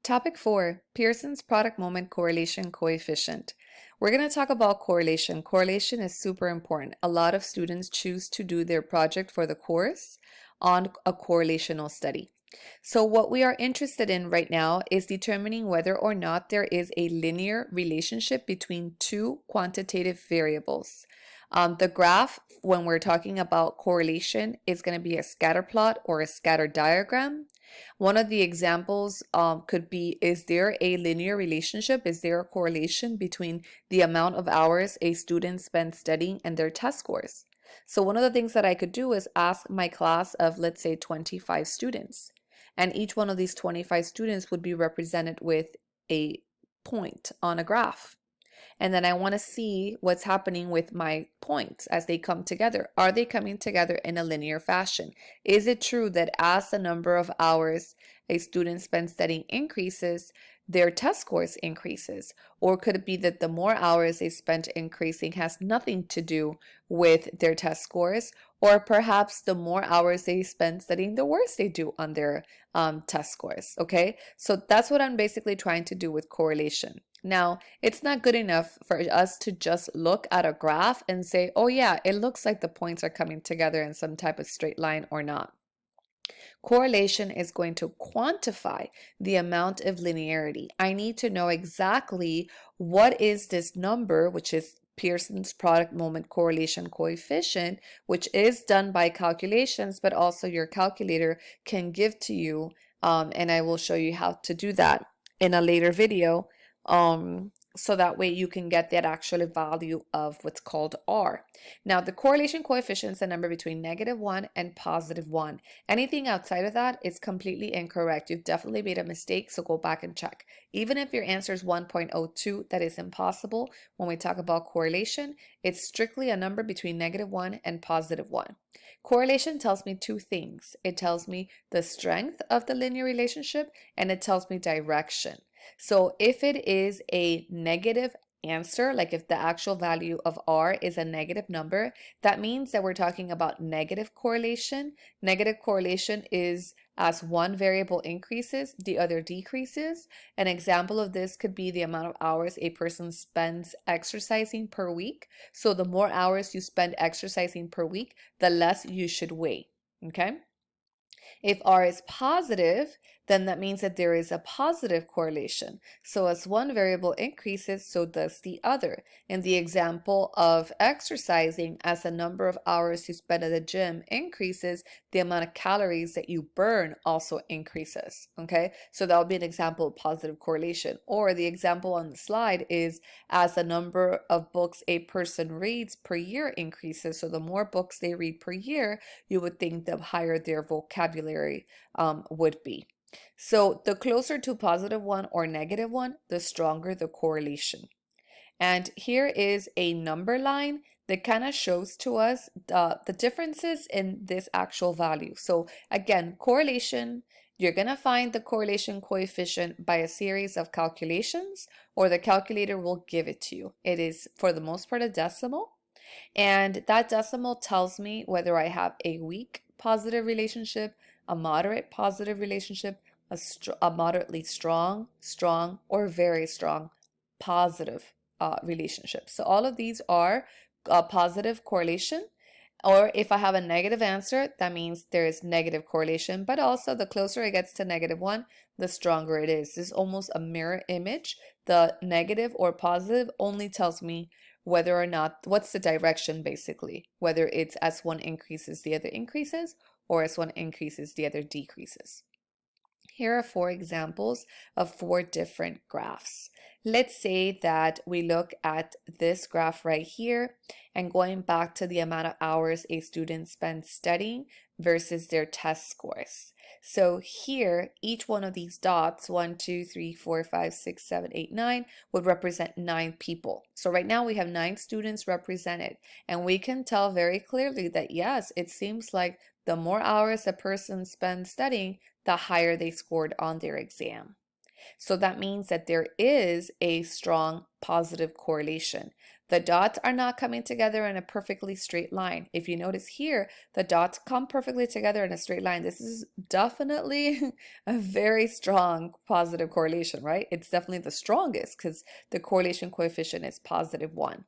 Topic 4, Pearson's product moment correlation coefficient. We're going to talk about correlation. Correlation is super important. A lot of students choose to do their project for the course on a correlational study. So what we are interested in right now is determining whether or not there is a linear relationship between two quantitative variables. The graph, when we're talking about correlation, is going to be a scatter plot or a scatter diagram. One of the examples could be, is there a linear relationship? Is there a correlation between the amount of hours a student spends studying and their test scores? So one of the things that I could do is ask my class of, let's say, 25 students. And each one of these 25 students would be represented with a point on a graph. And then I want to see what's happening with my points as they come together. Are they coming together in a linear fashion? Is it true that as the number of hours a student spends studying increases, their test scores increases? Or could it be that the more hours they spent increasing has nothing to do with their test scores? Or perhaps the more hours they spend studying, the worse they do on their test scores, okay? So that's what I'm basically trying to do with correlation. Now, it's not good enough for us to just look at a graph and say, oh yeah, it looks like the points are coming together in some type of straight line or not. Correlation is going to quantify the amount of linearity. I need to know exactly what is this number, which is Pearson's product moment correlation coefficient, which is done by calculations, but also your calculator can give to you, and I will show you how to do that in a later video. So that way you can get that actual value of what's called R. Now, the correlation coefficient is a number between -1 and +1. Anything outside of that is completely incorrect. You've definitely made a mistake, so go back and check. Even if your answer is 1.02, that is impossible. When we talk about correlation, it's strictly a number between -1 and +1. Correlation tells me two things. It tells me the strength of the linear relationship, and it tells me direction. So if it is a negative answer, like if the actual value of R is a negative number, that means that we're talking about negative correlation. Negative correlation is as one variable increases, the other decreases. An example of this could be the amount of hours a person spends exercising per week. So the more hours you spend exercising per week, the less you should weigh, okay? If R is positive, then that means that there is a positive correlation. So as one variable increases, so does the other. In the example of exercising, as the number of hours you spend at the gym increases, the amount of calories that you burn also increases, okay? So that would be an example of positive correlation. Or the example on the slide is as the number of books a person reads per year increases, so the more books they read per year, you would think the higher their vocabulary would be. So the closer to +1 or -1, the stronger the correlation. And here is a number line that kind of shows to us the differences in this actual value. So again, correlation, you're going to find the correlation coefficient by a series of calculations, or the calculator will give it to you. It is, for the most part, a decimal. And that decimal tells me whether I have a weak positive relationship, a moderate positive relationship, a moderately strong, or very strong positive relationship. So all of these are positive correlation. Or if I have a negative answer, that means there is negative correlation, but also the closer it gets to -1, the stronger it is. This is almost a mirror image. The negative or positive only tells me whether or not, what's the direction basically, whether it's as one increases, the other increases, or as one increases, the other decreases. Here are 4 examples of 4 different graphs. Let's say that we look at this graph right here and going back to the amount of hours a student spends studying versus their test scores. So here, each one of these dots, 1, 2, 3, 4, 5, 6, 7, 8, 9, would represent 9 people. So right now we have 9 students represented, and we can tell very clearly that yes, it seems like the more hours a person spends studying, the higher they scored on their exam. So that means that there is a strong positive correlation. The dots are not coming together in a perfectly straight line. If you notice here, the dots come perfectly together in a straight line. This is definitely a very strong positive correlation, right? It's definitely the strongest because the correlation coefficient is +1.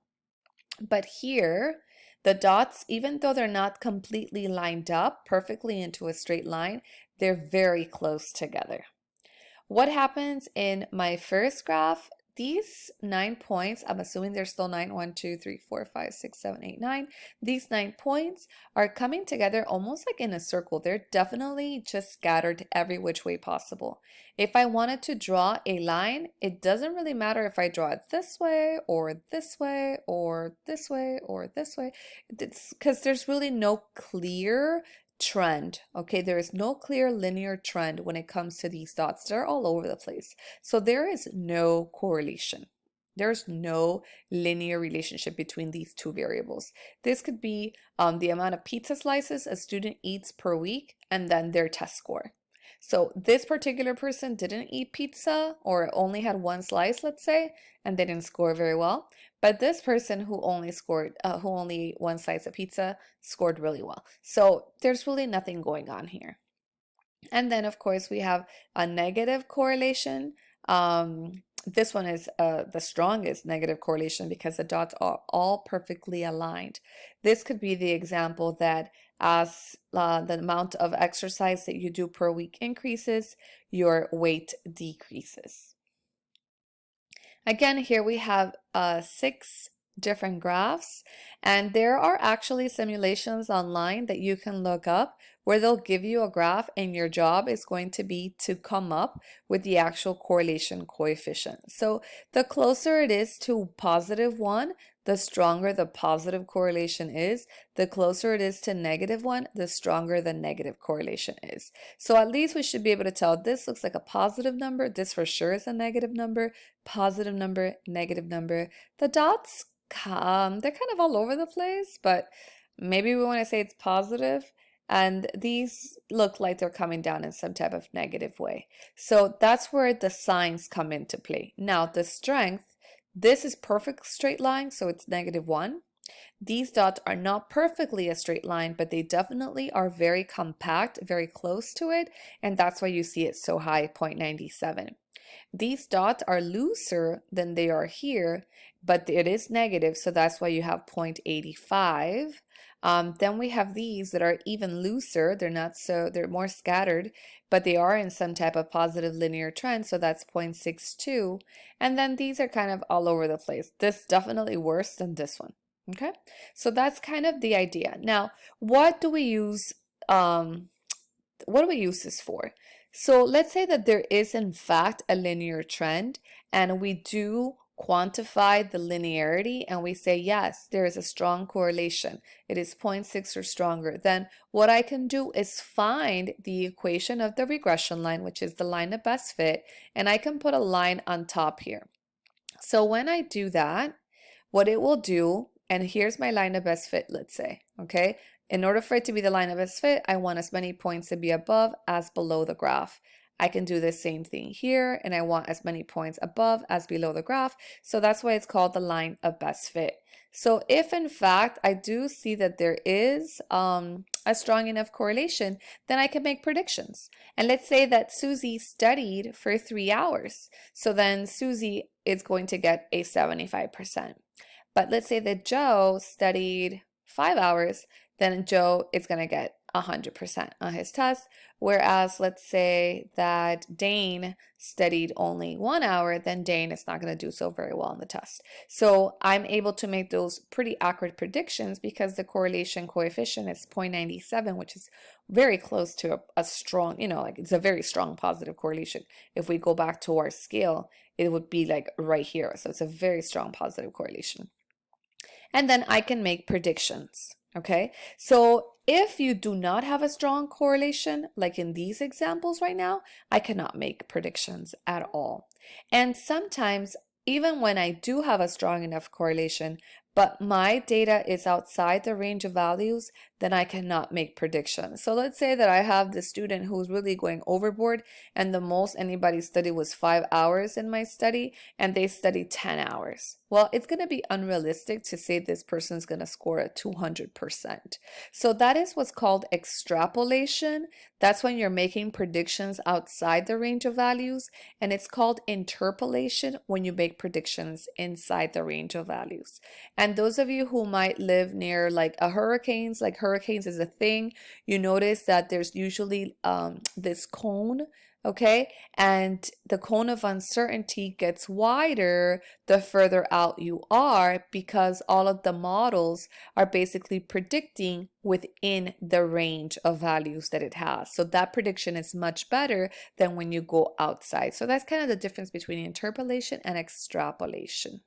But here, the dots, even though they're not completely lined up perfectly into a straight line, they're very close together. What happens in my first graph? These 9 points, I'm assuming there's still 9, 1, 2, 3, 4, 5, 6, 7, 8, 9. These 9 points are coming together almost like in a circle. They're definitely just scattered every which way possible. If I wanted to draw a line, it doesn't really matter if I draw it this way or this way or this way or this way. It's because there's really no clear trend. Okay, there is no clear linear trend when it comes to these dots. They're all over the place. So there is no correlation. There's no linear relationship between these two variables. This could be the amount of pizza slices a student eats per week and then their test score. So this particular person didn't eat pizza or only had one slice, let's say, and they didn't score very well. But this person who only ate one slice of pizza scored really well. So there's really nothing going on here. And then, of course, we have a negative correlation. This one is the strongest negative correlation because the dots are all perfectly aligned. This could be the example that as the amount of exercise that you do per week increases, your weight decreases. Again, here we have 6 different graphs, and there are actually simulations online that you can look up where they'll give you a graph and your job is going to be to come up with the actual correlation coefficient. So the closer it is to +1, the stronger the positive correlation is. The closer it is to -1, the stronger the negative correlation is. So at least we should be able to tell this looks like a positive number. This for sure is a negative number, positive number, negative number. The dots, they're kind of all over the place, but maybe we want to say it's positive. And these look like they're coming down in some type of negative way. So that's where the signs come into play. Now, the strength, this is perfect straight line, so it's -1. These dots are not perfectly a straight line, but they definitely are very compact, very close to it, and that's why you see it so high, 0.97. These dots are looser than they are here, but it is negative, so that's why you have 0.85. Then we have these that are even looser. They're more scattered, but they are in some type of positive linear trend, so that's 0.62. And then these are kind of all over the place. This definitely worse than this one. Okay, so that's kind of the idea. Now, what do we use this for? So let's say that there is in fact a linear trend and we do quantify the linearity and we say, yes, there is a strong correlation. It is 0.6 or stronger. Then what I can do is find the equation of the regression line, which is the line of best fit, and I can put a line on top here. So when I do that, what it will do, and here's my line of best fit, let's say, okay? In order for it to be the line of best fit, I want as many points to be above as below the graph. I can do the same thing here, and I want as many points above as below the graph. So that's why it's called the line of best fit. So if in fact I do see that there is a strong enough correlation, then I can make predictions. And let's say that Susie studied for 3 hours. So then Susie is going to get a 75%. But let's say that Joe studied 5 hours, then Joe is going to get 100% on his test. Whereas let's say that Dane studied only 1 hour, then Dane is not going to do so very well on the test. So I'm able to make those pretty accurate predictions because the correlation coefficient is 0.97, which is very close to a strong, like it's a very strong positive correlation. If we go back to our scale, it would be like right here. So it's a very strong positive correlation. And then I can make predictions. Okay, so if you do not have a strong correlation, like in these examples right now, I cannot make predictions at all. And sometimes, even when I do have a strong enough correlation, but my data is outside the range of values, then I cannot make predictions. So let's say that I have the student who's really going overboard, and the most anybody studied was 5 hours in my study, and they studied 10 hours. Well, it's going to be unrealistic to say this person's going to score a 200%. So that is what's called extrapolation. That's when you're making predictions outside the range of values, and it's called interpolation when you make predictions inside the range of values. And those of you who might live near like hurricanes, like hurricanes is a thing, you notice that there's usually this cone, okay? And the cone of uncertainty gets wider the further out you are, because all of the models are basically predicting within the range of values that it has. So that prediction is much better than when you go outside. So that's kind of the difference between interpolation and extrapolation.